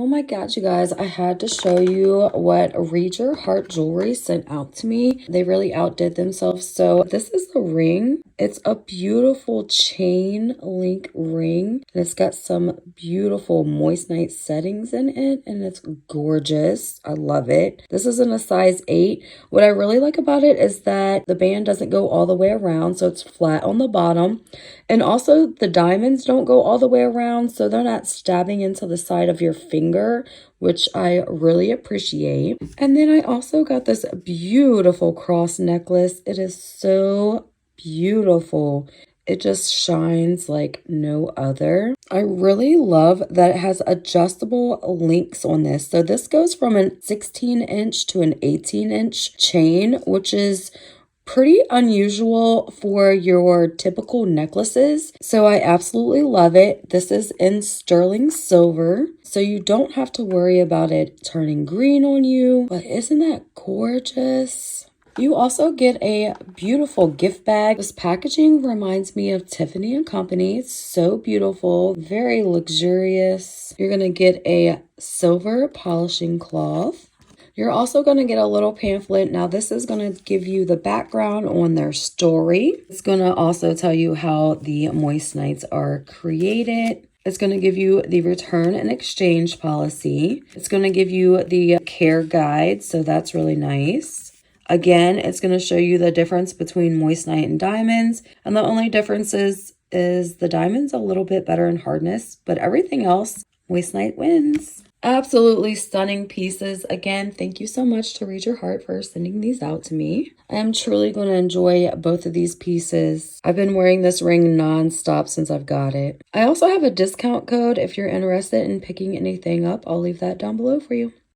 my god, you guys, I had to show you what Read Your Heart Jewelry sent out to me. They really outdid themselves. So this is the ring. It's a beautiful chain link ring. And it's got some beautiful moissanite settings in it, and it's gorgeous. I love it. This is in a size 8. What I really like about it is that the band doesn't go all the way around, so it's flat on the bottom. And also the diamonds don't go all the way around, so they're not stabbing into the side of your finger, which I really appreciate. And then I also got this beautiful cross necklace. It is so beautiful. It just shines like no other. I really love that it has adjustable links on this. So this goes from a 16-inch to an 18-inch chain, which is pretty unusual for your typical necklaces. So I absolutely love it. This is in sterling silver, so you don't have to worry about it turning green on you. But isn't that gorgeous? You also get a beautiful gift bag. This packaging reminds me of Tiffany & Company. It's so beautiful, very luxurious. You're gonna get a silver polishing cloth. You're also going to get a little pamphlet. Now, this is going to give you the background on their story. It's going to also tell you how the moissanites are created. It's going to give you the return and exchange policy. It's going to give you the care guide, so that's really nice. Again, it's going to show you the difference between moissanite and diamonds. And the only difference is the diamond's a little bit better in hardness, but everything else, moissanite wins. Absolutely stunning pieces. Again, thank you so much to Read Your Heart for sending these out to me. I am truly going to enjoy both of these pieces. I've been wearing this ring non-stop since I've got it. I also have a discount code if you're interested in picking anything up. I'll leave that down below for you.